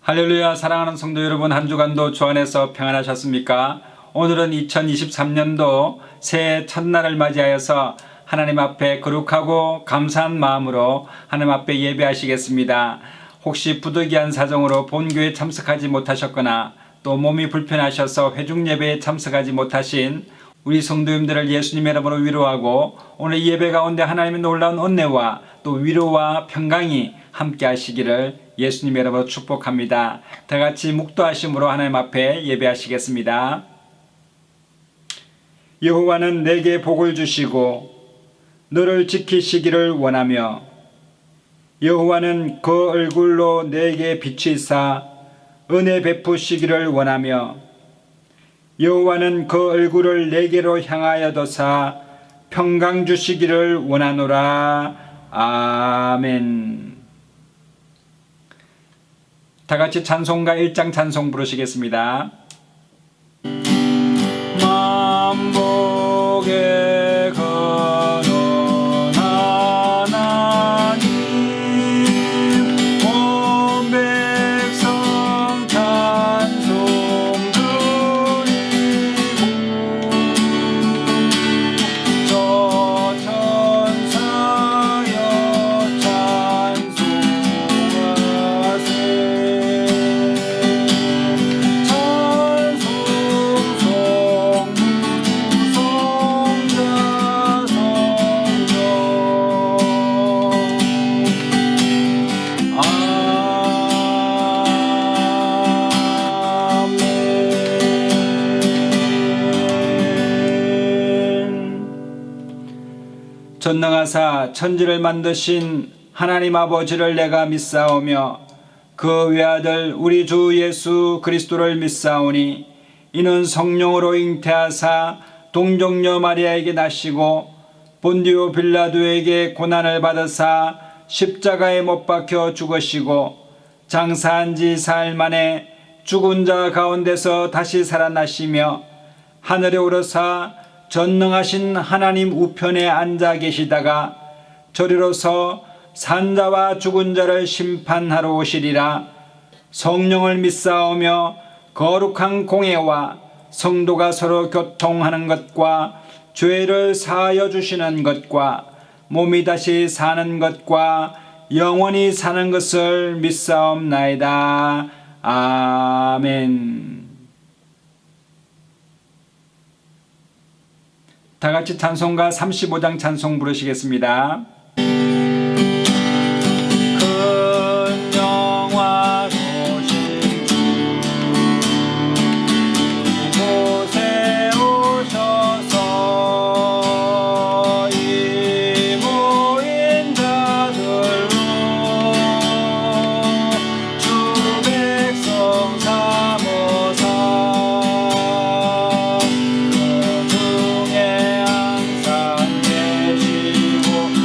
할렐루야. 사랑하는 성도 여러분, 한 주간도 주 안에서 평안하셨습니까? 오늘은 2023년도 새해 첫날을 맞이하여서 하나님 앞에 거룩하고 감사한 마음으로 하나님 앞에 예배하시겠습니다. 혹시 부득이한 사정으로 본교에 참석하지 못하셨거나 또 몸이 불편하셔서 회중 예배에 참석하지 못하신 우리 성도님들을 예수님의 이름으로 위로하고, 오늘 이 예배 가운데 하나님의 놀라운 은혜와 또 위로와 평강이 함께 하시기를 예수님의 이름으로 축복합니다. 다 같이 묵도하심으로 하나님 앞에 예배하시겠습니다. 여호와는 내게 복을 주시고 너를 지키시기를 원하며, 여호와는 그 얼굴로 내게 비치사 은혜 베푸시기를 원하며, 여호와는 그 얼굴을 내게로 향하여 도사 평강 주시기를 원하노라. 아멘. 다 같이 찬송가 1장 찬송 부르시겠습니다. 만복의 근원 하나님, 온 백성 찬송 드리고, 저 천사여 찬송하세. 전능하사 천지를 만드신 하나님 아버지를 내가 믿사오며 그 외아들 우리 주 예수 그리스도를 믿사오니, 이는 성령으로 잉태하사 동정녀 마리아에게 나시고 본디오 빌라도에게 고난을 받으사 십자가에 못 박혀 죽으시고 장사한 지 사흘 만에 죽은 자 가운데서 다시 살아나시며 하늘에 오르사 전능하신 하나님 우편에 앉아 계시다가 저리로서 산자와 죽은 자를 심판하러 오시리라. 성령을 믿사오며 거룩한 공회와 성도가 서로 교통하는 것과 죄를 사하여 주시는 것과 몸이 다시 사는 것과 영원히 사는 것을 믿사옵나이다. 아멘. 다 같이 찬송가 35장 찬송 부르시겠습니다. 큰 영화로신 주 이곳에 오셔서 이 모인 자들로 주 백성 삼으사 그 중에 항상 계시고 그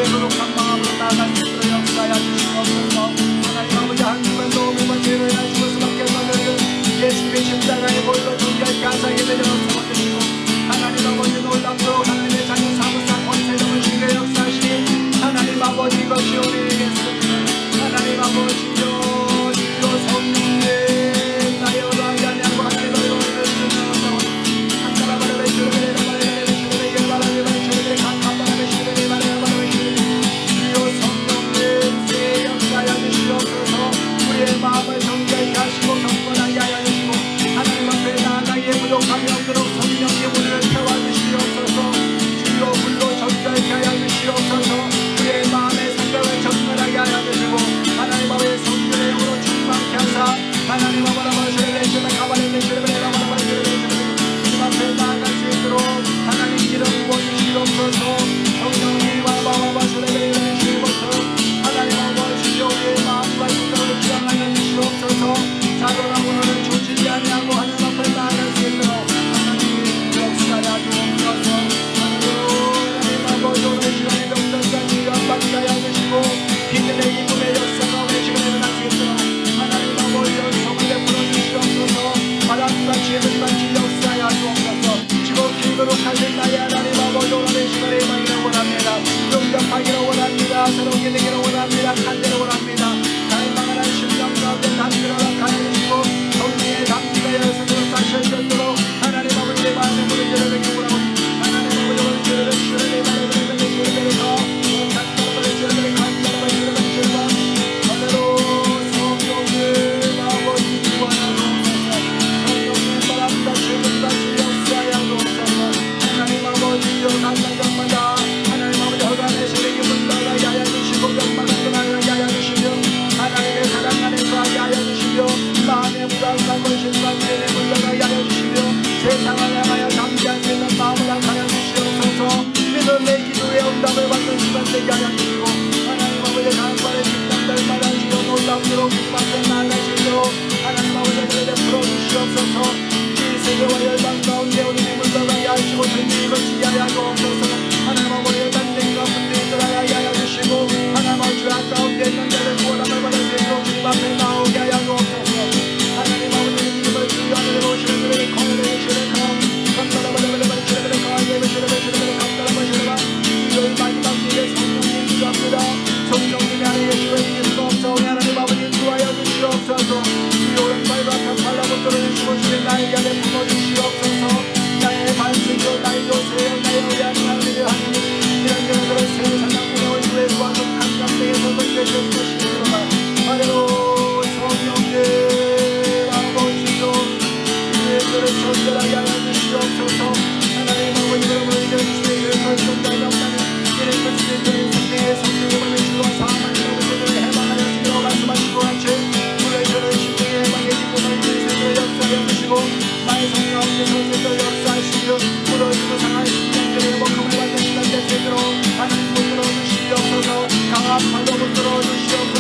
주의 거룩한 마음으로 나아갈 수 있도록 역사하여 주시옵소서. 하나님 아버지 한 주간 도움을 죄로 인한 죽을 수밖에 없는 예수님의 십자가의 볼로 존귀하게 가상에 되려 주시고 하나님 아버지 놀랍도록 하나님의 자녀 사무상 권세점을 주의 역사하시니 하나님 아버지 이것이 우리에게 있습니다. 하나님 아버지여 주여 성령님 나의 어떠하지 아니하고 하나님 너희로 인해주시옵소서. 한가라바라 베시르베레 바라베 베시르베레 바라베 베시르베레 강가바라 베시르베레 바라베 베시르베레 주여 성령님 주의 역사하여 주시옵소서. 우리의 마음을 정결케 하시고 경건하게 하여 주시고 하나님 앞에 나아가기에 부족함이 없도록 성령님 우리를 태워주시옵소서. 주여 불로 정결케 하여 주시옵소서. 우리의 마음의 생각을 정결하게 하여 주시고 하나님 아버지의 성령의 영으로 충만케 하사 하나님 아버지 슈레레시레 가바레레시레레 라바라바레시레레 주님 앞에 나아갈 수 있도록 하나님 길을 부어주시옵소서. 성령님 와바바바슈레레시레부터 하나님 아버지 우리의 마음과 생각을 주장하여 주시옵소서. 자로라고는 조지지 아니하고 하나님 앞에 나아갈 수 있도록 하나님 역사하여 주옵소서. 하나님 아버지 오늘 시간에 명단까지 연방케 하여 주시고 기들의 이분의 역사가 우리 시간에 일어날 수 있도록 하나님 아버지 연성을 베풀어 주시옵소서. 바람과 지혜들만치 역사하여 주옵소서. 지극히 거룩하신 나의 하나님 아버지 오늘 시간에 임하기를 원합니다. 용접하기를 원합니다. 새롭게 되기를 원합니다. 간대를 원합니다. 갈망하는 심령 가운데 담기를 허락하여 주시고 성령의 담기가 여러분으로 다시 수 있도록 하나님 아버지의 마음에 물을 열어내기 원합니다. 하나님 아버지 오늘 주를 주를 바라보는 주를 내려서 간다라바를 주를 간다라바를 주를 주를 하늘로 성령님 아버지 구원하여 주옵소서. 성령님 바람과 주를 다시 역사하여 주옵소서. 하나님 아버지 연한날마다 하나님 아버지 허간의 시력이 물러가게 하여 주시고 병만을 떠나게 하여 주시며 하나님의 사랑 안에 거하게 하여 주시며 마음의 불안과 근심과 미련에 물러가게 하여 주시며 세상을 향하여 담대할 수 있는 마음을 하여 주시옵소서. 믿음의 기도에 응답을 받는 시간 되게 하여 주시고 하나님 아버지 강관의 직장들마다 주여 놀랍도록 주님 앞에 나아갈 수 있도록 하나님 아버지 그들에 풀어주시옵소서. 이 세계와 열방 가운데 우리를 물러가게 하시고 주님이 거치게 하여 주옵소서. 하나님 아버지 단쟁이가 분명히 떠나가게 하여 주시고 하나님 아버지 가운데 있는 자를 구원함을 받을 수 있도록 주님 앞에 나오게 하여 주옵소서. 하나님 아버지 주님을 주여 하늘에 오시는 그들의 거울에 계시는 감사라바라바라바라 주님을 거하게 하시는 주님을 감사라바시라 주의 마지막 때에 성령님 주옵소서. 성령님이 안에 계시고 이길 수 없사오니 하나님 아버지 주하여 주시옵소서. 주여 오른발과 편팔라고 떨어주시고 주의 나에게 안에 품어주시옵소서. 나의 반석이요 나의 요새요 나의 의한 하나님의 하나님 이런 경우들을 세상에 보내온 주의 수완은 한강대에서 던져질 것이로다. 하늘로 성령님 아버지요 주의 그를 전달하게 하여 주시옵소서. 하나님 아버지 여러분을 이겨 주시의 일을 설정자여 없다면 이를 끝을 드린 성령의 성령을 주와 사망을 여러분들을 해방하여 주시고 말씀하신 것 같이 우리의 저를 심령의 해방의 기쁨을 인생을 역사하여 주시고 나의 성령 가운데서 세계를 역사하시며 무너지고 상한 심령들의 목함을 받는 시간 되도록 하나님 못 들어주시옵소서. 강한 팔로 못 들어주시옵소서.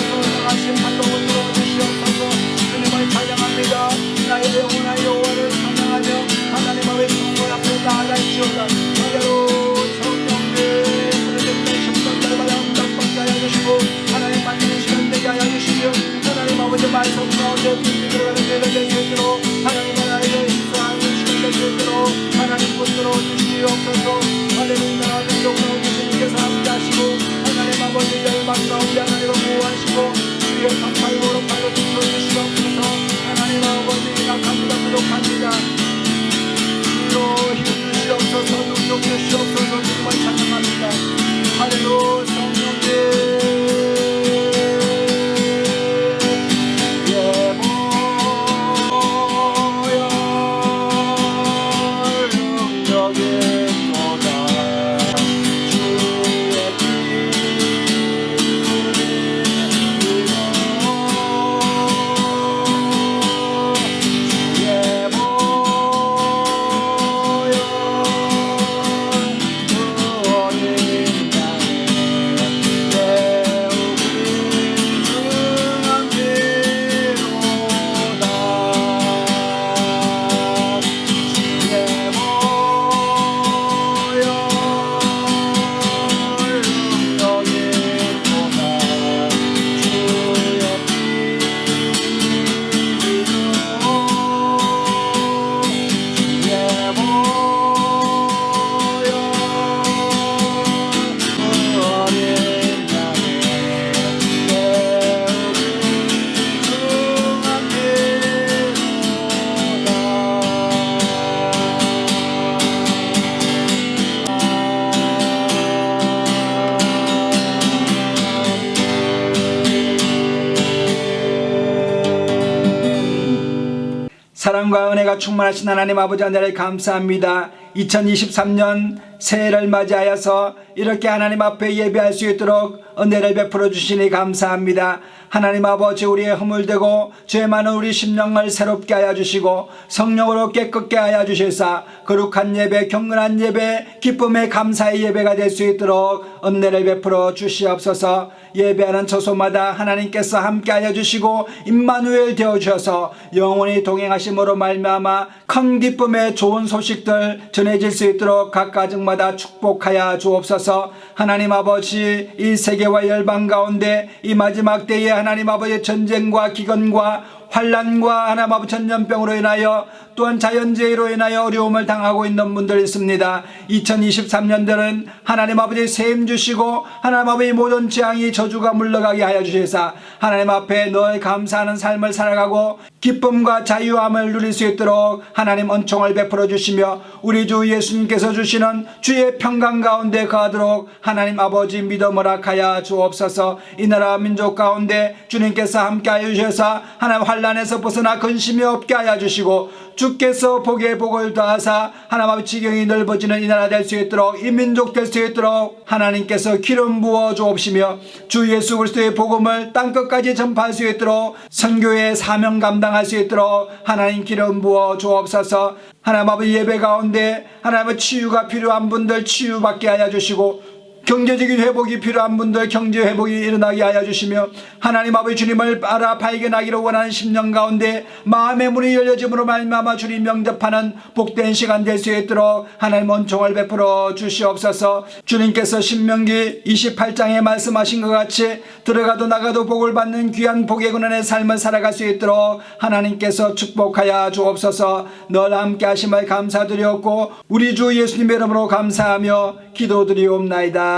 사랑과 은혜가 충만하신 하나님 아버지 하나님 감사합니다. 2023년 새해를 맞이하여서 이렇게 하나님 앞에 예배할 수 있도록 은혜를 베풀어 주시니 감사합니다. 하나님 아버지, 우리의 허물되고 죄 많은 우리 심령을 새롭게 하여 주시고 성령으로 깨끗게 하여 주시사 거룩한 예배, 경건한 예배, 기쁨의 감사의 예배가 될 수 있도록 은혜를 베풀어 주시옵소서. 예배하는 처소마다 하나님께서 함께 하여 주시고 임마누엘 되어 주셔서 영원히 동행하심으로 말미암아 큰 기쁨의 좋은 소식들 전해질 수 있도록 각 가정마다 축복하여 주옵소서. 하나님 아버지, 이 세계와 열방 가운데 이 마지막 때에 하나님 아버지의 전쟁과 기근과 환란과 하나님 아버지 전염병으로 인하여 또한 자연재해로 인하여 어려움을 당하고 있는 분들이 있습니다. 2023년도는 하나님 아버지 세임 주시고 하나님 아버지 모든 재앙이 저주가 물러가게 하여 주시사 하나님 앞에 늘 감사하는 삶을 살아가고 기쁨과 자유함을 누릴 수 있도록 하나님 은총을 베풀어 주시며 우리 주 예수님께서 주시는 주의 평강 가운데 거하도록 하나님 아버지 믿음을 허락하여 주옵소서. 이 나라 민족 가운데 주님께서 함께하여 주셔서 하나님 환란에서 벗어나 근심이 없게 하여 주시고 주께서 복에 복을 더하사 하나님 아버지 지경이 넓어지는 이 나라 될 수 있도록 이 민족 될 수 있도록 하나님께서 기름 부어 주옵시며 주 예수 그리스도의 복음을 땅끝까지 전파할 수 있도록 선교의 사명 감당할 수 있도록 하나님 기름 부어 주옵소서. 하나님 아버지 예배 가운데 하나님 아버지 치유가 필요한 분들 치유받게 하여 주시고 경제적인 회복이 필요한 분들 경제 회복이 일어나게 하여 주시며 하나님 아버지 주님을 알아 발견하기를 원하는 심령 가운데 마음의 문이 열려짐으로 말미암아 주님 영접하는 복된 시간 될 수 있도록 하나님 은총을 베풀어 주시옵소서. 주님께서 신명기 28장에 말씀하신 것 같이 들어가도 나가도 복을 받는 귀한 복의 근원의 삶을 살아갈 수 있도록 하나님께서 축복하여 주옵소서. 늘 함께 하심을 감사드리옵고 우리 주 예수님의 이름으로 감사하며 기도드리옵나이다.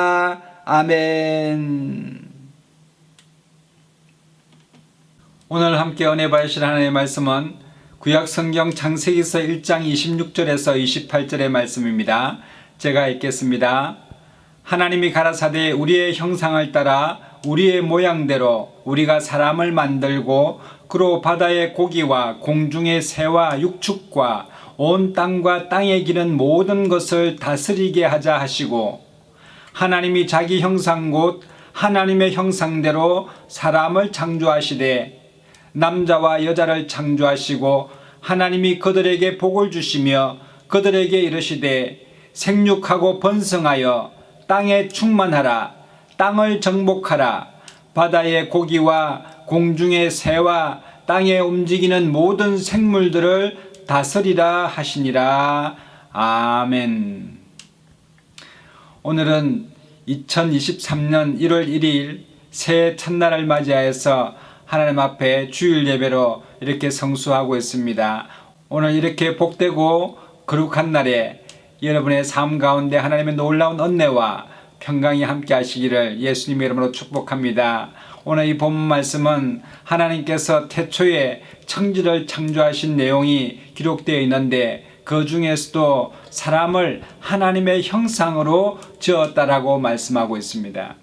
아멘. 오늘 함께 은혜 받으실 하나님의 말씀은 구약 성경 창세기서 1장 26절에서 28절의 말씀입니다. 제가 읽겠습니다. 하나님이 가라사대 우리의 형상을 따라 우리의 모양대로 우리가 사람을 만들고 그로 바다의 고기와 공중의 새와 육축과 온 땅과 땅에 기는 모든 것을 다스리게 하자 하시고 하나님이 자기 형상 곧 하나님의 형상대로 사람을 창조하시되 남자와 여자를 창조하시고 하나님이 그들에게 복을 주시며 그들에게 이르시되 생육하고 번성하여 땅에 충만하라 땅을 정복하라 바다의 고기와 공중의 새와 땅에 움직이는 모든 생물들을 다스리라 하시니라. 아멘. 오늘은 2023년 1월 1일 새해 첫날을 맞이하여서 하나님 앞에 주일 예배로 이렇게 성수하고 있습니다. 오늘 이렇게 복되고 거룩한 날에 여러분의 삶 가운데 하나님의 놀라운 은혜와 평강이 함께 하시기를 예수님의 이름으로 축복합니다. 오늘 이 본문 말씀은 하나님께서 태초에 천지를 창조하신 내용이 기록되어 있는데 그 중에서도 사람을 하나님의 형상으로 지었다라고 말씀하고 있습니다.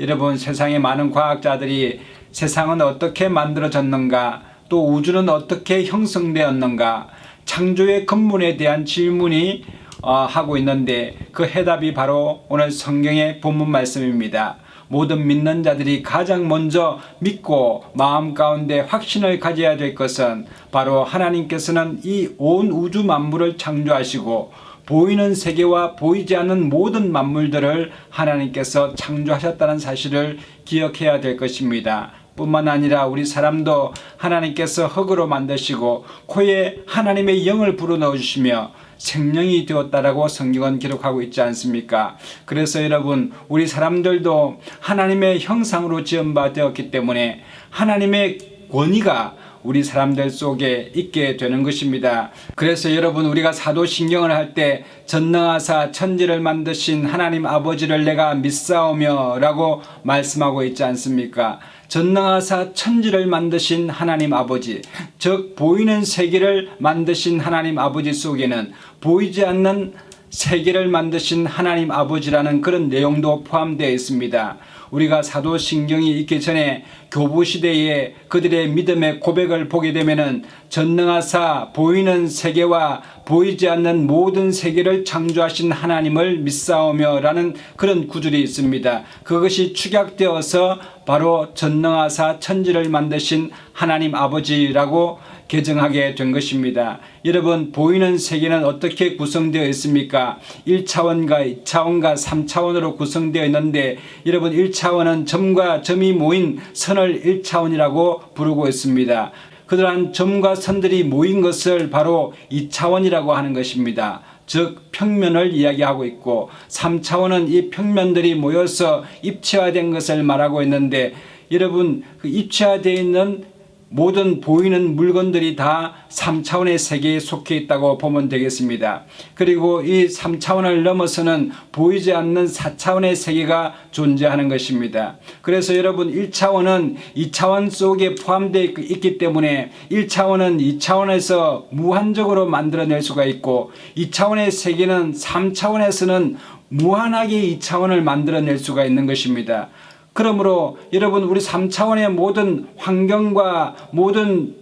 여러분, 세상의 많은 과학자들이 세상은 어떻게 만들어졌는가, 또 우주는 어떻게 형성되었는가, 창조의 근본에 대한 질문이 하고 있는데 그 해답이 바로 오늘 성경의 본문 말씀입니다. 모든 믿는 자들이 가장 먼저 믿고 마음 가운데 확신을 가져야 될 것은 바로 하나님께서는 이 온 우주 만물을 창조하시고 보이는 세계와 보이지 않는 모든 만물들을 하나님께서 창조하셨다는 사실을 기억해야 될 것입니다. 뿐만 아니라 우리 사람도 하나님께서 흙으로 만드시고 코에 하나님의 영을 불어넣어 주시며 생명이 되었다라고 성경은 기록하고 있지 않습니까? 그래서 여러분, 우리 사람들도 하나님의 형상으로 지음바 되었기 때문에 하나님의 권위가 우리 사람들 속에 있게 되는 것입니다. 그래서 여러분, 우리가 사도신경을 할 때 전능하사 천지를 만드신 하나님 아버지를 내가 믿사오며 라고 말씀하고 있지 않습니까? 전능하사 천지를 만드신 하나님 아버지, 즉 보이는 세계를 만드신 하나님 아버지 속에는 보이지 않는 세계를 만드신 하나님 아버지라는 그런 내용도 포함되어 있습니다. 우리가 사도신경이 있기 전에 교부시대에 그들의 믿음의 고백을 보게 되면은 전능하사 보이는 세계와 보이지 않는 모든 세계를 창조하신 하나님을 믿사오며 라는 그런 구절이 있습니다. 그것이 축약되어서 바로 전능하사 천지를 만드신 하나님 아버지라고 개정하게 된 것입니다. 여러분, 보이는 세계는 어떻게 구성되어 있습니까? 1차원과 2차원과 3차원으로 구성되어 있는데, 여러분, 1차원은 점과 점이 모인 선을 1차원이라고 부르고 있습니다. 그러한 점과 선들이 모인 것을 바로 2차원이라고 하는 것입니다. 즉 평면을 이야기하고 있고, 3차원은 이 평면들이 모여서 입체화된 것을 말하고 있는데, 여러분, 그 입체화되어 있는 모든 보이는 물건들이 다 3차원의 세계에 속해 있다고 보면 되겠습니다. 그리고 이 3차원을 넘어서는 보이지 않는 4차원의 세계가 존재하는 것입니다. 그래서 여러분, 1차원은 2차원 속에 포함되어 있기 때문에 1차원은 2차원에서 무한적으로 만들어낼 수가 있고, 2차원의 세계는 3차원에서는 무한하게 2차원을 만들어낼 수가 있는 것입니다. 그러므로 여러분, 우리 3차원의 모든 환경과 모든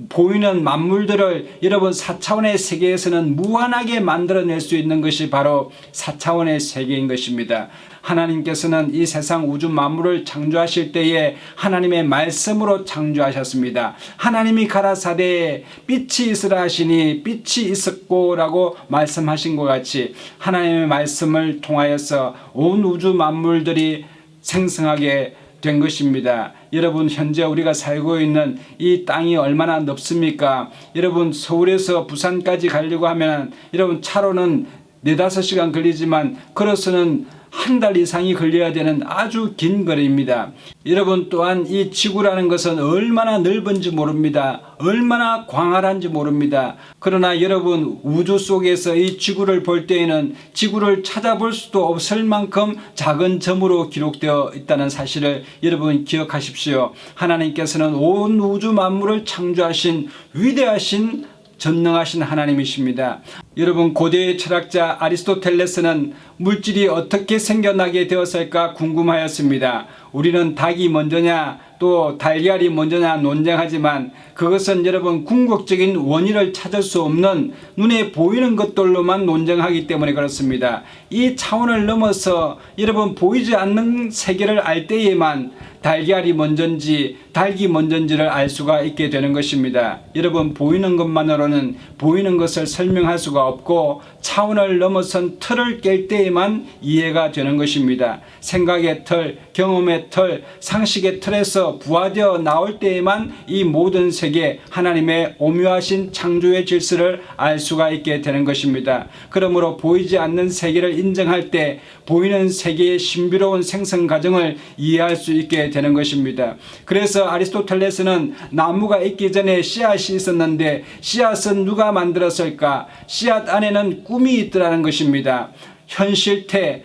보이는 만물들을 여러분 4차원의 세계에서는 무한하게 만들어낼 수 있는 것이 바로 4차원의 세계인 것입니다. 하나님께서는 이 세상 우주 만물을 창조하실 때에 하나님의 말씀으로 창조하셨습니다. 하나님이 가라사대 빛이 있으라 하시니 빛이 있었고 라고 말씀하신 것 같이 하나님의 말씀을 통하여서 온 우주 만물들이 생성하게 된 것입니다. 여러분, 현재 우리가 살고 있는 이 땅이 얼마나 넓습니까? 여러분, 서울에서 부산까지 가려고 하면 여러분 차로는 4-5시간 걸리지만 걸어서는 한 달 이상이 걸려야 되는 아주 긴 거리입니다. 여러분, 또한 이 지구라는 것은 얼마나 넓은지 모릅니다. 얼마나 광활한지 모릅니다. 그러나 여러분, 우주 속에서 이 지구를 볼 때에는 지구를 찾아볼 수도 없을 만큼 작은 점으로 기록되어 있다는 사실을 여러분 기억하십시오. 하나님께서는 온 우주 만물을 창조하신 위대하신 전능하신 하나님이십니다. 여러분, 고대의 철학자 아리스토텔레스는 물질이 어떻게 생겨나게 되었을까 궁금하였습니다. 우리는 닭이 먼저냐 또 달걀이 먼저냐 논쟁하지만 그것은 여러분 궁극적인 원인을 찾을 수 없는 눈에 보이는 것들로만 논쟁하기 때문에 그렇습니다. 이 차원을 넘어서 여러분 보이지 않는 세계를 알 때에만 달걀이 먼저인지 닭이 먼저인지를 알 수가 있게 되는 것입니다. 여러분, 보이는 것만으로는 보이는 것을 설명할 수가 없고 차원을 넘어선 틀을 깰 때에만 이해가 되는 것입니다. 생각의 틀, 경험의 틀, 상식의 틀에서 부화되어 나올 때에만 이 모든 세계 하나님의 오묘하신 창조의 질서를 알 수가 있게 되는 것입니다. 그러므로 보이지 않는 세계를 인정할 때 보이는 세계의 신비로운 생성 과정을 이해할 수 있게 되는 것입니다. 그래서 아리스토텔레스는 나무가 있기 전에 씨앗이 있었는데 씨앗은 누가 만들었을까? 씨앗 안에는 꿈이 있더라는 것입니다. 현실태,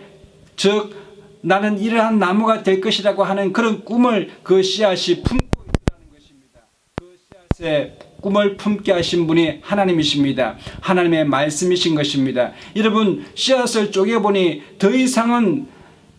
즉 나는 이러한 나무가 될 것이라고 하는 그런 꿈을 그 씨앗이 품고 있다는 것입니다. 그 씨앗의 꿈을 품게 하신 분이 하나님이십니다. 하나님의 말씀이신 것입니다. 여러분, 씨앗을 쪼개보니 더 이상은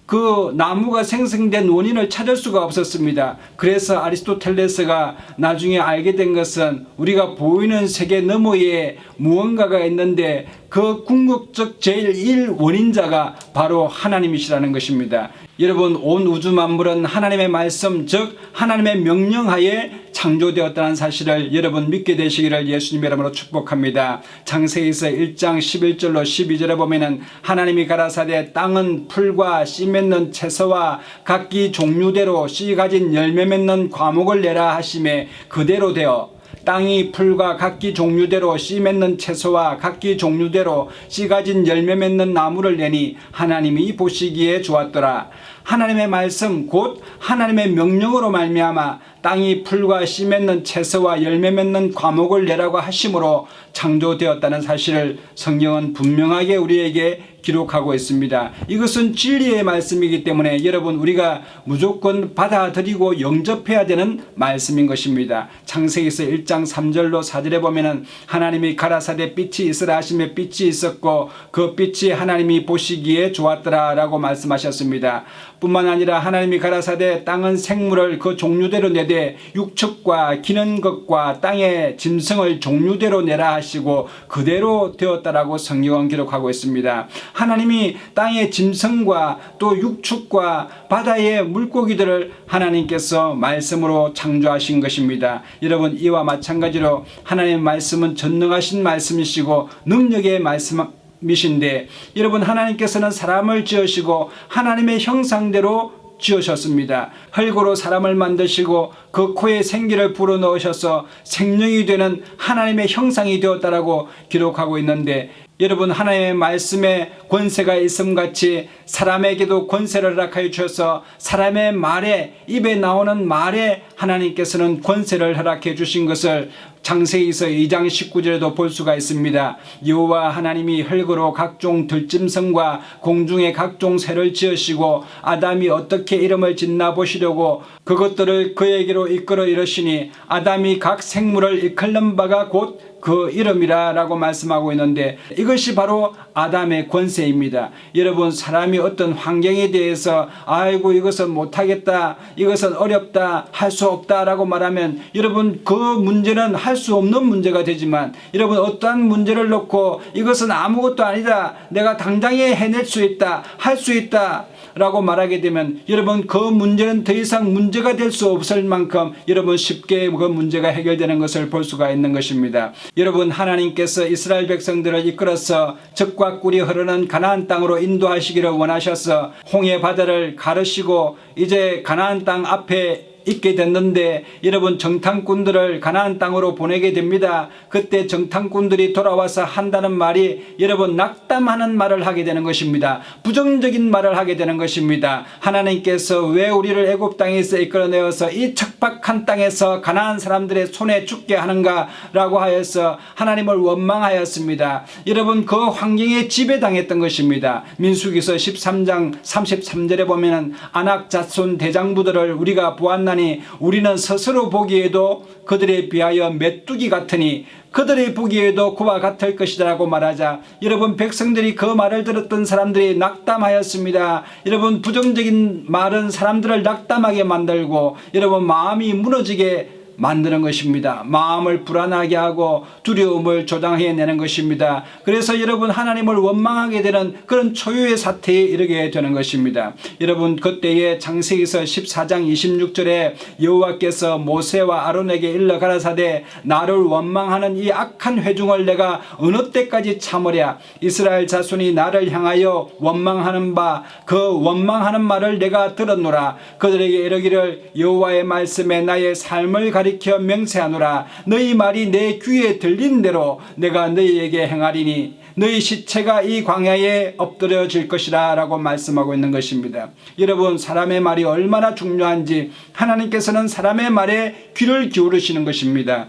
그 나무가 생성된 원인을 찾을 수가 없었습니다. 그래서 아리스토텔레스가 나중에 알게 된 것은 우리가 보이는 세계 너머에 무언가가 있는데 그 궁극적 제1 원인자가 바로 하나님이시라는 것입니다. 여러분, 온 우주 만물은 하나님의 말씀, 즉 하나님의 명령하에 창조되었다는 사실을 여러분 믿게 되시기를 예수님의 이름으로 축복합니다. 창세기서 1장 11절로 12절에 보면은 하나님이 가라사대 땅은 풀과 씨 맺는 채소와 각기 종류대로 씨 가진 열매 맺는 과목을 내라 하심에 그대로 되어 땅이 풀과 각기 종류대로 씨 맺는 채소와 각기 종류대로 씨 가진 열매 맺는 나무를 내니 하나님이 보시기에 좋았더라. 하나님의 말씀 곧 하나님의 명령으로 말미암아 땅이 풀과 씨 맺는 채소와 열매 맺는 과목을 내라고 하심으로 창조되었다는 사실을 성경은 분명하게 우리에게 기록하고 있습니다. 이것은 진리의 말씀이기 때문에 여러분 우리가 무조건 받아들이고 영접해야 되는 말씀인 것입니다. 창세기서 1장 3절로 4절에 보면은 하나님이 가라사대 빛이 있으라 하시며 빛이 있었고 그 빛이 하나님이 보시기에 좋았더라 라고 말씀하셨습니다. 뿐만 아니라 하나님이 가라사대 땅은 생물을 그 종류대로 내되 육축과 기는 것과 땅의 짐승을 종류대로 내라 하시고 그대로 되었다라고 성경은 기록하고 있습니다. 하나님이 땅의 짐승과 또 육축과 바다의 물고기들을 하나님께서 말씀으로 창조하신 것입니다. 여러분 이와 마찬가지로 하나님의 말씀은 전능하신 말씀이시고 능력의 말씀이신데 여러분 하나님께서는 사람을 지으시고 하나님의 형상대로 지으셨습니다. 흙으로 사람을 만드시고 그 코에 생기를 불어넣으셔서 생명이 되는 하나님의 형상이 되었다라고 기록하고 있는데 여러분 하나님의 말씀에 권세가 있음같이 사람에게도 권세를 허락하여 주셔서 사람의 말에 입에 나오는 말에 하나님께서는 권세를 허락해 주신 것을 창세기서 2장 19절에도 볼 수가 있습니다. 여호와 하나님이 흙으로 각종 들짐승과 공중의 각종 새를 지으시고 아담이 어떻게 이름을 짓나 보시려고 그것들을 그에게로 이끌어 이르시니 아담이 각 생물을 일컬는 바가 곧 그 이름이라 라고 말씀하고 있는데 이것이 바로 아담의 권세입니다. 여러분 사람이 어떤 환경에 대해서 아이고 이것은 못하겠다 이것은 어렵다 할 수 없다 라고 말하면 여러분 그 문제는 할 수 없는 문제가 되지만 여러분 어떠한 문제를 놓고 이것은 아무것도 아니다 내가 당장에 해낼 수 있다 할 수 있다 라고 말하게 되면 여러분 그 문제는 더 이상 문제가 될 수 없을 만큼 여러분 쉽게 그 문제가 해결되는 것을 볼 수가 있는 것입니다. 여러분 하나님께서 이스라엘 백성들을 이끌어서 젖과 꿀이 흐르는 가나안 땅으로 인도하시기를 원하셔서 홍해 바다를 가르시고 이제 가나안 땅 앞에 있게 됐는데 여러분 정탐꾼들을 가나안 땅으로 보내게 됩니다. 그때 정탐꾼들이 돌아와서 한다는 말이 여러분 낙담하는 말을 하게 되는 것입니다. 부정적인 말을 하게 되는 것입니다. 하나님께서 왜 우리를 애굽 땅에서 이끌어내어서 이 척박한 땅에서 가나안 사람들의 손에 죽게 하는가 라고 하여서 하나님을 원망하였습니다. 여러분 그 환경에 지배당했던 것입니다. 민수기서 13장 33절에 보면 아낙 자손 대장부들을 우리가 보았나니 우리는 스스로 보기에도 그들에 비하여 메뚜기 같으니 그들이 보기에도 그와 같을 것이다 라고 말하자 여러분 백성들이 그 말을 들었던 사람들이 낙담하였습니다. 여러분 부정적인 말은 사람들을 낙담하게 만들고 여러분 마음이 무너지게 만드는 것입니다. 마음을 불안하게 하고 두려움을 조장해내는 것입니다. 그래서 여러분 하나님을 원망하게 되는 그런 초유의 사태에 이르게 되는 것입니다. 여러분 그때에 창세기서 14장 26절에 여호와께서 모세와 아론에게 일러 가라사대 나를 원망하는 이 악한 회중을 내가 어느 때까지 참으랴. 이스라엘 자손이 나를 향하여 원망하는 바 그 원망하는 말을 내가 들었노라. 그들에게 이르기를 여호와의 말씀에 나의 삶을 가리켜 맹세하노라. 너희 말이 내 귀에 들린 대로 내가 너희에게 행하리니 너희 시체가 이 광야에 엎드려질 것이라 라고 말씀하고 있는 것입니다. 여러분 사람의 말이 얼마나 중요한지 하나님께서는 사람의 말에 귀를 기울이시는 것입니다.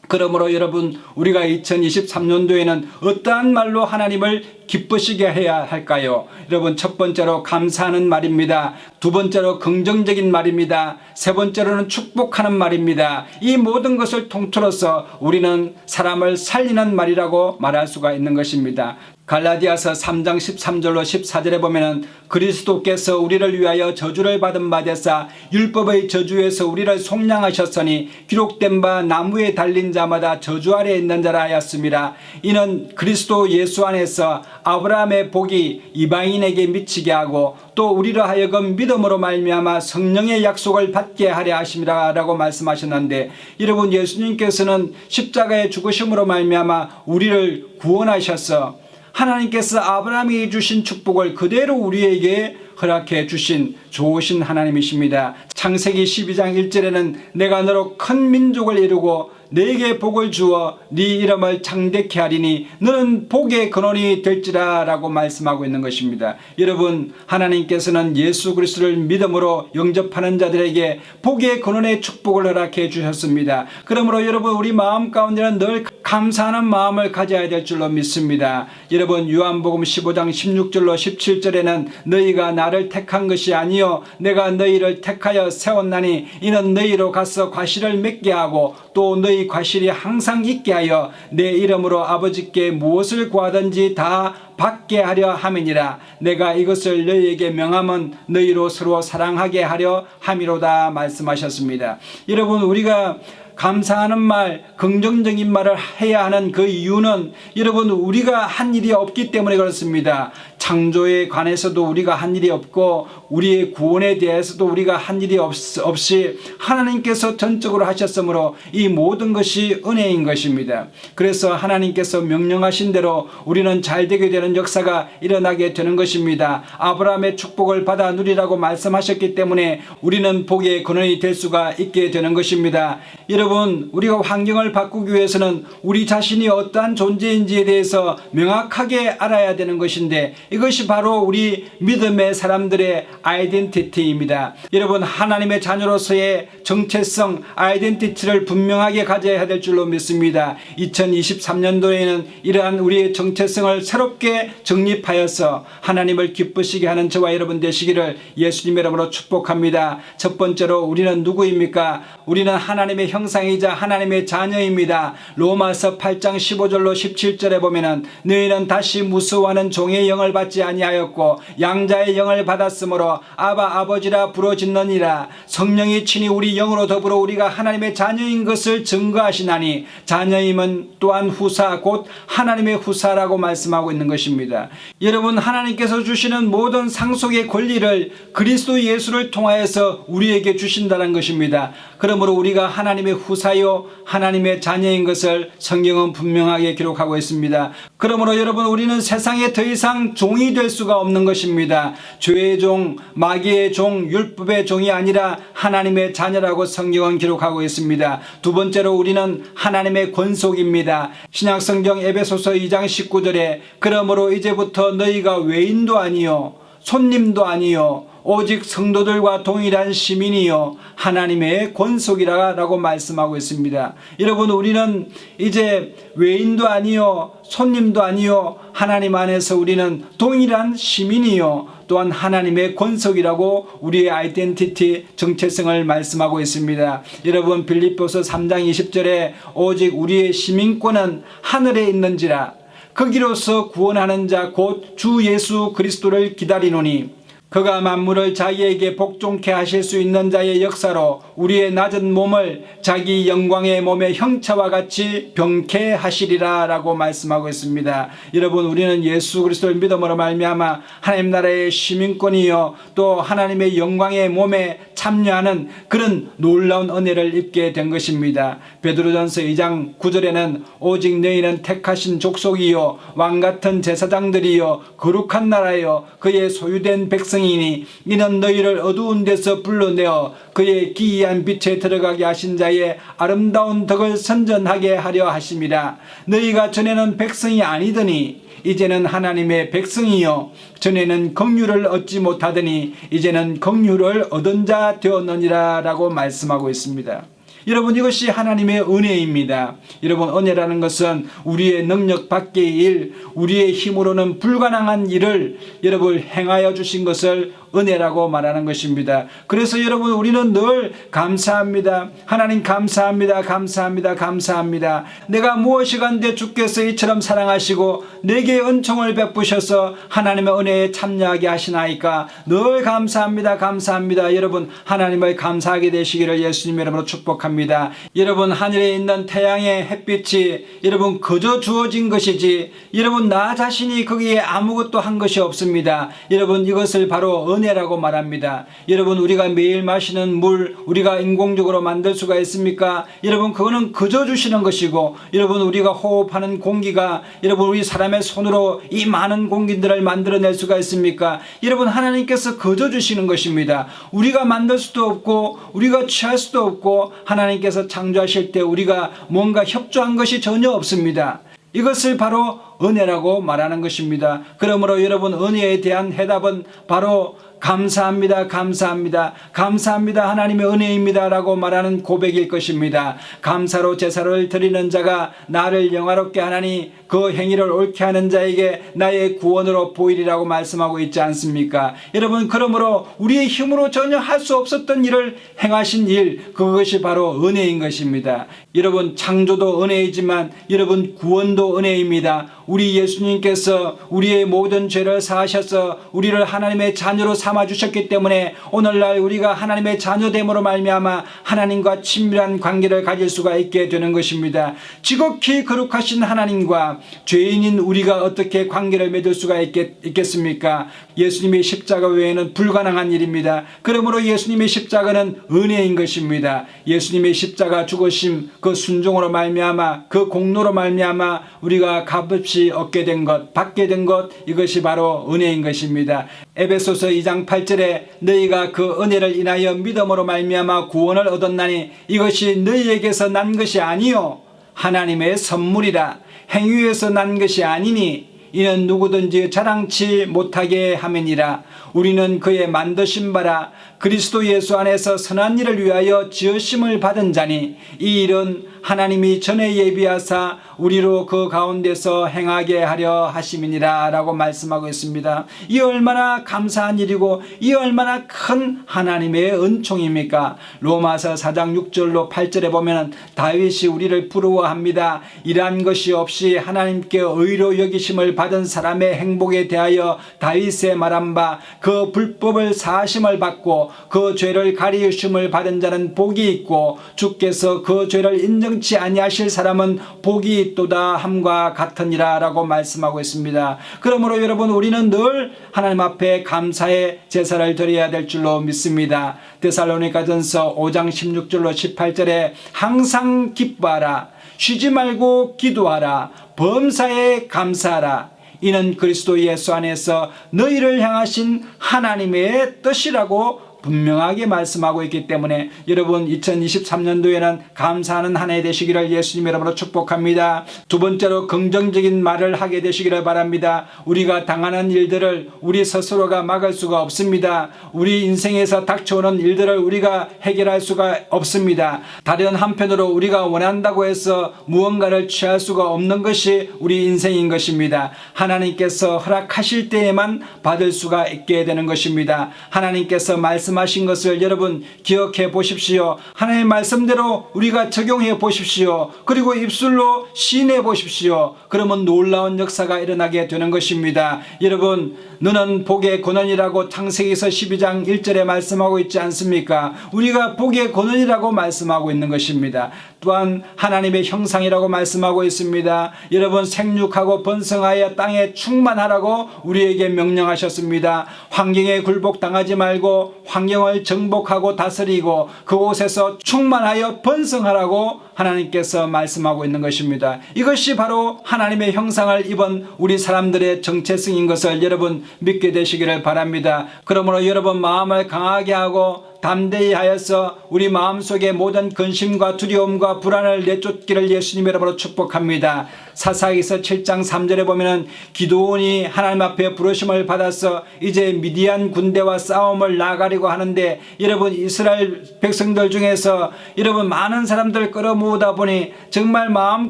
그러므로 여러분 우리가 2023년도에는 어떠한 말로 하나님을 기쁘시게 해야 할까요? 여러분 첫 번째로 감사하는 말입니다. 두 번째로 긍정적인 말입니다. 세 번째로는 축복하는 말입니다. 이 모든 것을 통틀어서 우리는 사람을 살리는 말이라고 말할 수가 있는 것입니다. 갈라디아서 3장 13절로 14절에 보면 그리스도께서 우리를 위하여 저주를 받은 바 되사 율법의 저주에서 우리를 속량하셨으니 기록된 바 나무에 달린 자마다 저주 아래 있는 자라 하였습니다. 이는 그리스도 예수 안에서 아브라함의 복이 이방인에게 미치게 하고 또 우리로 하여금 믿음으로 말미암아 성령의 약속을 받게 하려 하심이라 라고 말씀하셨는데 여러분 예수님께서는 십자가의 죽으심으로 말미암아 우리를 구원하셔서 하나님께서 아브라함이 주신 축복을 그대로 우리에게 허락해 주신 좋으신 하나님이십니다. 창세기 12장 1절에는 내가 너로 큰 민족을 이루고 네게 복을 주어 네 이름을 창대케 하리니 너는 복의 근원이 될지라 라고 말씀하고 있는 것입니다. 여러분, 하나님께서는 예수 그리스도를 믿음으로 영접하는 자들에게 복의 근원의 축복을 허락해 주셨습니다. 그러므로 여러분, 우리 마음 가운데는 늘 감사하는 마음을 가져야 될 줄로 믿습니다. 여러분, 요한복음 15장 16절로 17절에는 너희가 나를 택한 것이 아니요 내가 너희를 택하여 세웠나니 이는 너희로 가서 과실을 맺게 하고 또 너희 과실이 항상 있게 하여 내 이름으로 아버지께 무엇을 구하든지 다 받게 하려 함이니라. 내가 이것을 너희에게 명함은 너희로 서로 사랑하게 하려 함이로다 말씀하셨습니다. 여러분, 우리가 감사하는 말, 긍정적인 말을 해야 하는 그 이유는 여러분, 우리가 한 일이 없기 때문에 그렇습니다. 창조에 관해서도 우리가 한 일이 없고 우리의 구원에 대해서도 우리가 한 일이 없이 하나님께서 전적으로 하셨으므로 이 모든 것이 은혜인 것입니다. 그래서 하나님께서 명령하신 대로 우리는 잘되게 되는 역사가 일어나게 되는 것입니다. 아브라함의 축복을 받아 누리라고 말씀하셨기 때문에 우리는 복의 근원이 될 수가 있게 되는 것입니다. 여러분, 우리가 환경을 바꾸기 위해서는 우리 자신이 어떠한 존재인지에 대해서 명확하게 알아야 되는 것인데 이것이 바로 우리 믿음의 사람들의 아이덴티티입니다. 여러분, 하나님의 자녀로서의 정체성, 아이덴티티를 분명하게 가져야 될 줄로 믿습니다. 2023년도에는 이러한 우리의 정체성을 새롭게 정립하여서 하나님을 기쁘시게 하는 저와 여러분 되시기를 예수님 이름으로 축복합니다. 첫 번째로 우리는 누구입니까? 우리는 하나님의 형상이자 하나님의 자녀입니다. 로마서 8장 15절로 17절에 보면은 너희는 다시 무서워하는 종의 영을 받지 아니하였고 양자의 영을 받았으므로 아바 아버지라 부르짖느니라. 성령이 친히 우리 영으로 더불어 우리가 하나님의 자녀인 것을 증거하시나니 자녀임은 또한 후사 곧 하나님의 후사라고 말씀하고 있는 것입니다. 여러분, 하나님께서 주시는 모든 상속의 권리를 그리스도 예수를 통하여서 우리에게 주신다는 것입니다. 그러므로 우리가 하나님의 후사요 하나님의 자녀인 것을 성경은 분명하게 기록하고 있습니다. 그러므로 여러분, 우리는 세상에 더 이상 종이 될 수가 없는 것입니다. 죄의 종, 마귀의 종, 율법의 종이 아니라 하나님의 자녀라고 성경은 기록하고 있습니다. 두 번째로 우리는 하나님의 권속입니다. 신약성경 에베소서 2장 19절에 그러므로 이제부터 너희가 외인도 아니요 손님도 아니요 오직 성도들과 동일한 시민이요 하나님의 권속이라고 말씀하고 있습니다. 여러분, 우리는 이제 외인도 아니요 손님도 아니요 하나님 안에서 우리는 동일한 시민이요 또한 하나님의 권속이라고 우리의 아이덴티티 정체성을 말씀하고 있습니다. 여러분, 빌립보서 3장 20절에 오직 우리의 시민권은 하늘에 있는지라 거기로서 구원하는 자 곧 주 예수 그리스도를 기다리노니 그가 만물을 자기에게 복종케 하실 수 있는 자의 역사로 우리의 낮은 몸을 자기 영광의 몸의 형체와 같이 병케 하시리라 라고 말씀하고 있습니다. 여러분, 우리는 예수 그리스도를 믿음으로 말미암아 하나님 나라의 시민권이요 또 하나님의 영광의 몸에 참여하는 그런 놀라운 은혜를 입게 된 것입니다. 베드로전서 2장 9절에는 오직 너희는 택하신 족속이요 왕같은 제사장들이요 거룩한 나라요 그의 소유된 백성 이니 이는 너희를 어두운 데서 불러내어 그의 기이한 빛에 들어가게 하신 자의 아름다운 덕을 선전하게 하려 하심이라. 너희가 전에는 백성이 아니더니 이제는 하나님의 백성이요 전에는 긍휼을 얻지 못하더니 이제는 긍휼을 얻은 자 되었느니라 라고 말씀하고 있습니다. 여러분, 이것이 하나님의 은혜입니다. 여러분, 은혜라는 것은 우리의 능력 밖의 일, 우리의 힘으로는 불가능한 일을 여러분 행하여 주신 것을 은혜라고 말하는 것입니다. 그래서 여러분, 우리는 늘 감사합니다. 하나님 감사합니다. 감사합니다. 감사합니다. 내가 무엇이 간데 주께서 이처럼 사랑하시고 내게 은총을 베푸셔서 하나님의 은혜에 참여하게 하시나이까. 늘 감사합니다. 감사합니다. 여러분, 하나님을 감사하게 되시기를 예수님 이름으로 축복합니다. 여러분, 하늘에 있는 태양의 햇빛이 여러분 그저 주어진 것이지 여러분 나 자신이 거기에 아무것도 한 것이 없습니다. 여러분, 이것을 바로 은혜라고 말합니다. 여러분, 우리가 매일 마시는 물 우리가 인공적으로 만들 수가 있습니까? 여러분, 그거는 그저 주시는 것이고, 여러분, 우리가 호흡하는 공기가 여러분 우리 사람의 손으로 이 많은 공기들을 만들어낼 수가 있습니까? 여러분, 하나님께서 그저 주시는 것입니다. 우리가 만들 수도 없고 우리가 취할 수도 없고, 하나님께서 창조하실 때 우리가 뭔가 협조한 것이 전혀 없습니다. 이것을 바로 은혜라고 말하는 것입니다. 그러므로 여러분, 은혜에 대한 해답은 바로 감사합니다, 감사합니다, 감사합니다, 하나님의 은혜입니다 라고 말하는 고백일 것입니다. 감사로 제사를 드리는 자가 나를 영화롭게 하나니 그 행위를 옳게 하는 자에게 나의 구원으로 보이리라고 말씀하고 있지 않습니까? 여러분, 그러므로 우리의 힘으로 전혀 할 수 없었던 일을 행하신 일, 그것이 바로 은혜인 것입니다. 여러분, 창조도 은혜이지만 여러분, 구원도 은혜입니다. 우리 예수님께서 우리의 모든 죄를 사하셔서 우리를 하나님의 자녀로 삼아주셨기 때문에 오늘날 우리가 하나님의 자녀됨으로 말미암아 하나님과 친밀한 관계를 가질 수가 있게 되는 것입니다. 지극히 거룩하신 하나님과 죄인인 우리가 어떻게 관계를 맺을 수가 있겠습니까? 예수님의 십자가 외에는 불가능한 일입니다. 그러므로 예수님의 십자가는 은혜인 것입니다. 예수님의 십자가 죽으심, 그 순종으로 말미암아, 그 공로로 말미암아 우리가 값없이 얻게 된 것, 받게 된 것, 이것이 바로 은혜인 것입니다. 에베소서 2장 8절에 너희가 그 은혜를 인하여 믿음으로 말미암아 구원을 얻었나니 이것이 너희에게서 난 것이 아니요 하나님의 선물이라. 행위에서 난 것이 아니니 이는 누구든지 자랑치 못하게 함이니라. 우리는 그의 만드신 바라 그리스도 예수 안에서 선한 일을 위하여 지으심을 받은 자니 이 일은 하나님이 전에 예비하사 우리로 그 가운데서 행하게 하려 하심이니라 라고 말씀하고 있습니다. 이 얼마나 감사한 일이고 이 얼마나 큰 하나님의 은총입니까? 로마서 4장 6절로 8절에 보면 다윗이 우리를 부러워합니다. 이러한 것이 없이 하나님께 의로 여기심을 받은 사람의 행복에 대하여 다윗의 말한 바 그 불법을 사하심을 받고 그 죄를 가리우심을 받은 자는 복이 있고 주께서 그 죄를 인정치 아니하실 사람은 복이 있도다 함과 같으니라 라고 말씀하고 있습니다. 그러므로 여러분, 우리는 늘 하나님 앞에 감사의 제사를 드려야 될 줄로 믿습니다. 데살로니가전서 5장 16절로 18절에 항상 기뻐하라, 쉬지 말고 기도하라, 범사에 감사하라. 이는 그리스도 예수 안에서 너희를 향하신 하나님의 뜻이라고 분명하게 말씀하고 있기 때문에 여러분, 2023년도에는 감사하는 한 해 되시기를 예수님 이름으로 축복합니다. 두 번째로 긍정적인 말을 하게 되시기를 바랍니다. 우리가 당하는 일들을 우리 스스로가 막을 수가 없습니다. 우리 인생에서 닥쳐오는 일들을 우리가 해결할 수가 없습니다. 다른 한편으로 우리가 원한다고 해서 무언가를 취할 수가 없는 것이 우리 인생인 것입니다. 하나님께서 허락하실 때에만 받을 수가 있게 되는 것입니다. 하나님께서 말씀하신 것을 여러분 기억해 보십시오. 하나님의 말씀대로 우리가 적용해 보십시오. 그리고 입술로 시인해 보십시오. 그러면 놀라운 역사가 일어나게 되는 것입니다. 여러분, 너는 복의 근원이라고 창세기서 12장 1절에 말씀하고 있지 않습니까? 우리가 복의 근원이라고 말씀하고 있는 것입니다. 또한 하나님의 형상이라고 말씀하고 있습니다. 여러분, 생육하고 번성하여 땅에 충만하라고 우리에게 명령하셨습니다. 환경에 굴복당하지 말고 환경을 정복하고 다스리고 그곳에서 충만하여 번성하라고 하나님께서 말씀하고 있는 것입니다. 이것이 바로 하나님의 형상을 입은 우리 사람들의 정체성인 것을 여러분 믿게 되시기를 바랍니다. 그러므로 여러분 마음을 강하게 하고 담대히 하여서 우리 마음속에 모든 근심과 두려움과 불안을 내쫓기를 예수님 이름으로 축복합니다. 사사기서 7장 3절에 보면은 기드온이 하나님 앞에 부르심을 받아서 이제 미디안 군대와 싸움을 나가려고 하는데 여러분, 이스라엘 백성들 중에서 여러분 많은 사람들 끌어모으다 보니 정말 마음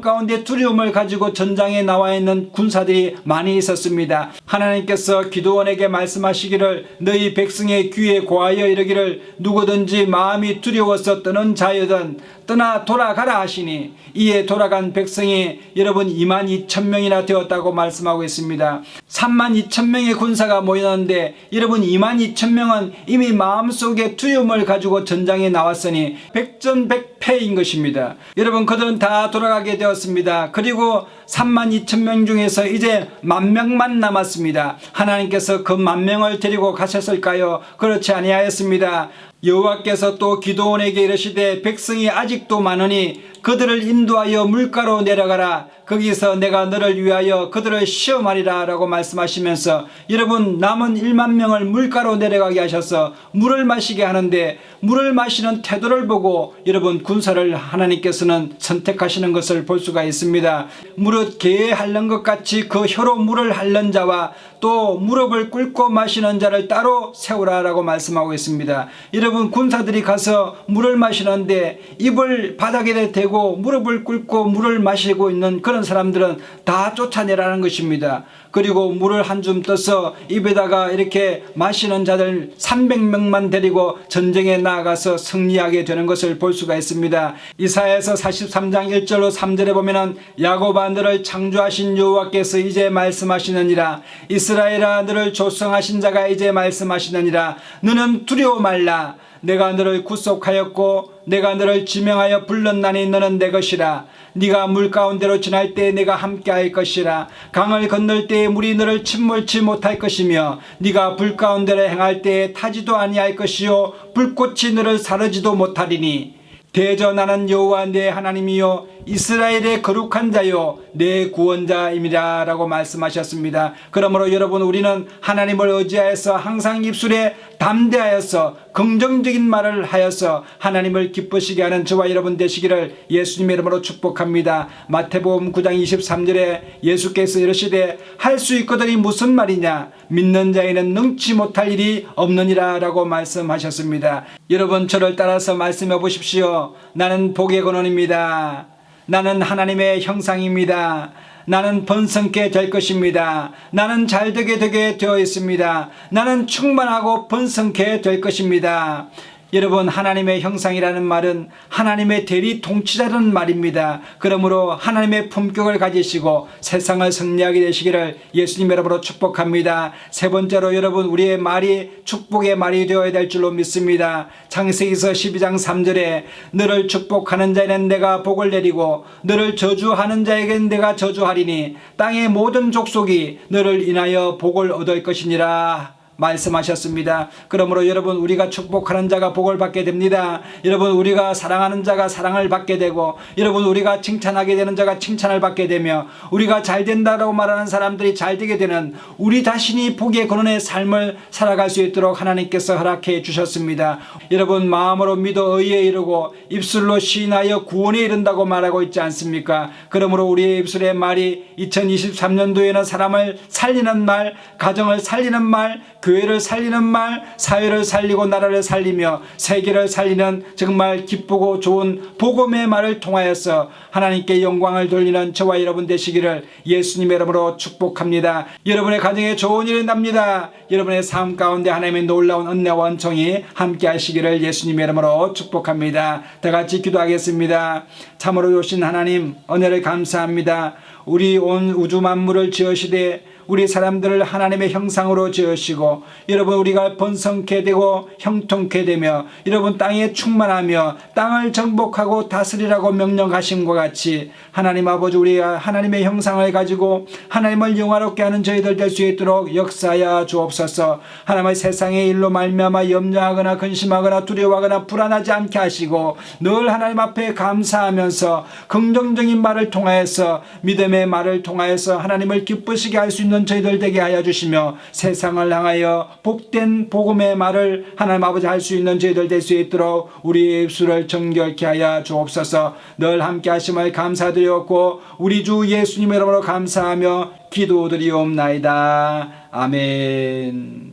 가운데 두려움을 가지고 전장에 나와 있는 군사들이 많이 있었습니다. 하나님께서 기드온에게 말씀하시기를 너희 백성의 귀에 고하여 이르기를 누구든지 마음이 두려워서 떠는 자여든 떠나 돌아가라 하시니 이에 돌아간 백성이 여러분 22,000명이나 되었다고 말씀하고 있습니다. 32,000명의 군사가 모였는데 여러분 22,000명은 이미 마음속에 두려움을 가지고 전장에 나왔으니 백전백패인 것입니다. 여러분 그들은 다 돌아가게 되었습니다. 그리고 32,000명 중에서 이제 10,000명만 남았습니다. 하나님께서 그 10,000명을 데리고 가셨을까요? 그렇지 아니하였습니다. 여호와께서 또 기드온에게 이르시되 백성이 아직도 많으니 그들을 인도하여 물가로 내려가라. 거기서 내가 너를 위하여 그들을 시험하리라 라고 말씀하시면서 여러분 남은 10,000명을 물가로 내려가게 하셔서 물을 마시게 하는데 물을 마시는 태도를 보고 여러분 군사를 하나님께서는 선택하시는 것을 볼 수가 있습니다. 무릇 개에 핥는 것 같이 그 혀로 물을 핥는 자와 또 무릎을 꿇고 마시는 자를 따로 세우라 라고 말씀하고 있습니다. 여러분 군사들이 가서 물을 마시는데 입을 바닥에 대고 무릎을 꿇고 물을 마시고 있는 그런 사람들은 다 쫓아내라는 것입니다. 그리고 물을 한 줌 떠서 입에다가 이렇게 마시는 자들 300명만 데리고 전쟁에 나아가서 승리하게 되는 것을 볼 수가 있습니다. 이사야서 43장 1절로 3절에 보면은 야곱아 너를 창조하신 여호와께서 이제 말씀하시느니라. 이스라엘아 너를 조성하신 자가 이제 말씀하시느니라. 너는 두려워 말라. 내가 너를 구속하였고 내가 너를 지명하여 불렀나니 너는 내 것이라. 네가 물 가운데로 지날 때 내가 함께할 것이라. 강을 건널 때에 물이 너를 침몰치 못할 것이며 네가 불 가운데로 행할 때에 타지도 아니할 것이요 불꽃이 너를 사르지도 못하리니 대저 나는 여호와 내 하나님이요 이스라엘의 거룩한 자요 내 구원자임이라 라고 말씀하셨습니다. 그러므로 여러분 우리는 하나님을 의지하여서 항상 입술에 담대하여서 긍정적인 말을 하여서 하나님을 기쁘시게 하는 저와 여러분 되시기를 예수님의 이름으로 축복합니다. 마태복음 9장 23절에 예수께서 이르시되 할 수 있거든이 무슨 말이냐 믿는 자에는 능치 못할 일이 없느니라 라고 말씀하셨습니다. 여러분 저를 따라서 말씀해 보십시오. 나는 복의 근원입니다. 나는 하나님의 형상입니다. 나는 번성케 될 것입니다. 나는 잘되게 되게 되어 있습니다. 나는 충만하고 번성케 될 것입니다. 여러분 하나님의 형상이라는 말은 하나님의 대리 통치자라는 말입니다. 그러므로 하나님의 품격을 가지시고 세상을 승리하게 되시기를 예수님 이름으로 축복합니다. 세 번째로 여러분 우리의 말이 축복의 말이 되어야 될 줄로 믿습니다. 창세기서 12장 3절에 너를 축복하는 자에는 내가 복을 내리고 너를 저주하는 자에게는 내가 저주하리니 땅의 모든 족속이 너를 인하여 복을 얻을 것이니라 말씀하셨습니다. 그러므로 여러분 우리가 축복하는 자가 복을 받게 됩니다. 여러분 우리가 사랑하는 자가 사랑을 받게 되고 여러분 우리가 칭찬하게 되는 자가 칭찬을 받게 되며 우리가 잘 된다라고 말하는 사람들이 잘 되게 되는 우리 자신이 복의 근원의 삶을 살아갈 수 있도록 하나님께서 허락해 주셨습니다. 여러분 마음으로 믿어 의에 이르고 입술로 시인하여 구원에 이른다고 말하고 있지 않습니까? 그러므로 우리의 입술의 말이 2023년도에는 사람을 살리는 말, 가정을 살리는 말, 교회를 살리는 말, 사회를 살리고 나라를 살리며 세계를 살리는 정말 기쁘고 좋은 복음의 말을 통하여서 하나님께 영광을 돌리는 저와 여러분 되시기를 예수님의 이름으로 축복합니다. 여러분의 가정에 좋은 일이 납니다. 여러분의 삶 가운데 하나님의 놀라운 은혜와 은총이 함께 하시기를 예수님의 이름으로 축복합니다. 다 같이 기도하겠습니다. 참으로 좋으신 하나님 은혜를 감사합니다. 우리 온 우주 만물을 지으시되 우리 사람들을 하나님의 형상으로 지으시고 여러분 우리가 번성케 되고 형통케 되며 여러분 땅에 충만하며 땅을 정복하고 다스리라고 명령하신 것 같이 하나님 아버지 우리가 하나님의 형상을 가지고 하나님을 영화롭게 하는 저희들 될 수 있도록 역사하여 주옵소서. 하나님의 세상의 일로 말미암아 염려하거나 근심하거나 두려워하거나 불안하지 않게 하시고 늘 하나님 앞에 감사하면서 긍정적인 말을 통하여서 믿음의 말을 통하여서 하나님을 기쁘시게 할 수 있는 저희들 되게 하여 주시며 세상을 향하여 복된 복음의 말을 하나님 아버지 할 수 있는 저희들 될 수 있도록 우리의 입술을 정결케 하여 주옵소서. 늘 함께 하심을 감사드렸고 우리 주 예수님의 이름으로 감사하며 기도드리옵나이다. 아멘.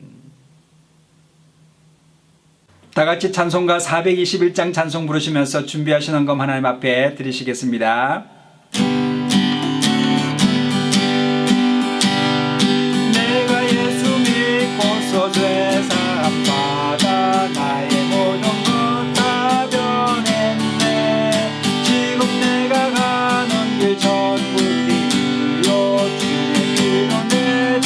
다 같이 찬송가 421장 찬송 부르시면서 준비하시는 것 하나님 앞에 드리시겠습니다. 죄 사함받아 나의 모든 것 다 변했네. 지금 내가 가는 길 전부 길로 주의 길로 내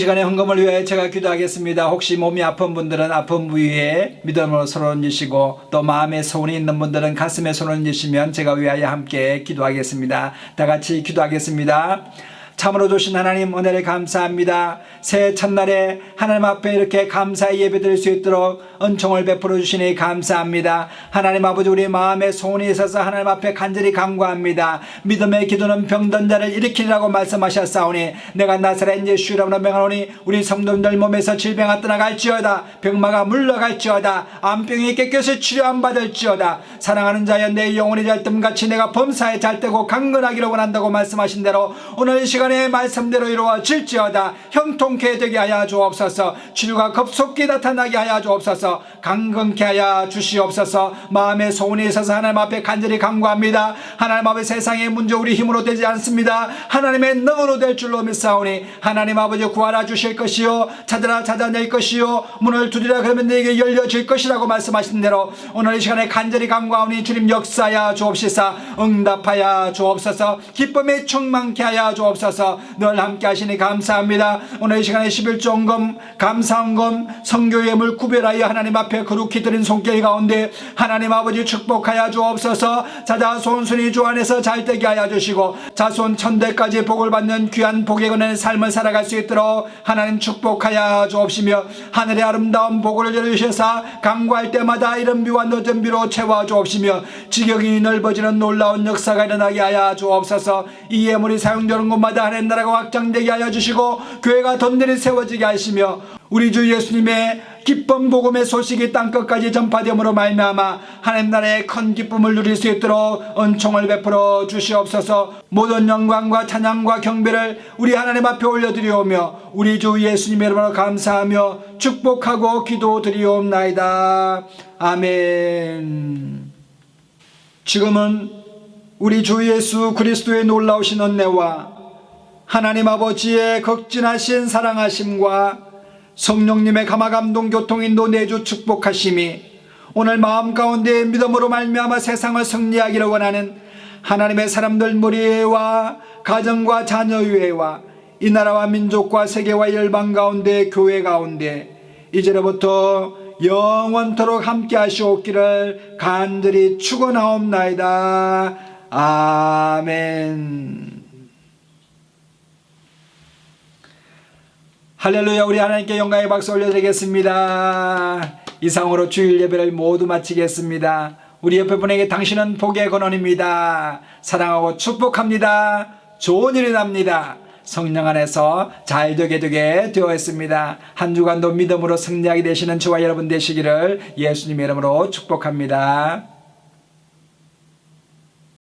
시간에 헌금을 위해 제가 기도하겠습니다. 혹시 몸이 아픈 분들은 아픈 부위에 믿음으로 손을 얹으시고 또 마음에 소원이 있는 분들은 가슴에 손을 얹으시면 제가 위하여 함께 기도하겠습니다. 다 같이 기도하겠습니다. 참으로 주신 하나님 은혜를 감사합니다. 새해 첫날에 하나님 앞에 이렇게 감사의 예배드릴 수 있도록 은총을 베풀어 주시니 감사합니다. 하나님 아버지, 우리 마음에 소원이 있어서 하나님 앞에 간절히 간구합니다. 믿음의 기도는 병든 자를 일으키리라고 말씀하셨사오니 내가 나사렛 예수 이름으로 명하노니 우리 성도님들 몸에서 질병아 떠나갈지어다, 병마가 물러갈지어다, 암병이 깨끗이 치료 안 받을지어다. 사랑하는 자여, 내 영혼이 잘 뜸같이 내가 범사에 잘 되고 강건하기를 원한다고 말씀하신 대로 오늘 이 시간에 말씀대로 이루어질지어다. 형통케 되게 하여 주옵소서. 치료가 급속히 나타나게 하여 주옵소서. 강건케 하여 주시옵소서. 마음의 소원이 있어서 하나님 앞에 간절히 간구합니다. 하나님 앞에 세상의 문제 우리 힘으로 되지 않습니다. 하나님의 능으로 될 줄로 믿사오니 하나님 아버지 구하라 주실 것이요, 찾으라 찾아낼 것이요, 문을 두드리라 그러면 너에게 열려질 것이라고 말씀하신 대로 오늘 이 시간에 간절히 간구하오니 주님 역사하여 주옵시사. 응답하여 주옵소서. 기쁨에 충만케 하여 주옵소서. 늘 함께 하시니 감사합니다. 오늘 이 시간에 11조헌금, 감사헌금, 성교예물 구별하여 하나님 앞에 거룩히 드린 손길 가운데 하나님 아버지 축복하여 주옵소서. 자손 순위 주 안에서 잘되게 하여 주시고 자손 천대까지 복을 받는 귀한 복에 거는 삶을 살아갈 수 있도록 하나님 축복하여 주옵시며 하늘의 아름다운 복을 열어주셔서 강구할 때마다 이른 비와 늦은 비로 채워 주옵시며 지경이 넓어지는 놀라운 역사가 일어나게 하여 주옵소서. 이 예물이 사용되는 곳마다 하나님 나라가 확장되게 하여 주시고 교회가 든든히 세워지게 하시며 우리 주 예수님의 기쁨 복음의 소식이 땅끝까지 전파됨으로 말미암아 하나님 나라의 큰 기쁨을 누릴 수 있도록 은총을 베풀어 주시옵소서. 모든 영광과 찬양과 경배를 우리 하나님 앞에 올려드리오며 우리 주 예수님의 이름으로 감사하며 축복하고 기도드리옵나이다. 아멘. 지금은 우리 주 예수 그리스도의 놀라우신 은혜와 하나님 아버지의 극진하신 사랑하심과 성령님의 감화감동 교통인도 내주 축복하심이 오늘 마음 가운데 믿음으로 말미암아 세상을 승리하기를 원하는 하나님의 사람들 머리와 가정과 자녀 위에와 이 나라와 민족과 세계와 열방 가운데 교회 가운데 이제로부터 영원토록 함께 하시옵기를 간절히 축원하옵나이다. 아멘. 할렐루야. 우리 하나님께 영광의 박수 올려드리겠습니다. 이상으로 주일 예배를 모두 마치겠습니다. 우리 옆에 분에게 당신은 복의 근원입니다. 사랑하고 축복합니다. 좋은 일이 납니다. 성령 안에서 잘되게 되어 있습니다. 한 주간도 믿음으로 승리하게 되시는 저와 여러분 되시기를 예수님의 이름으로 축복합니다.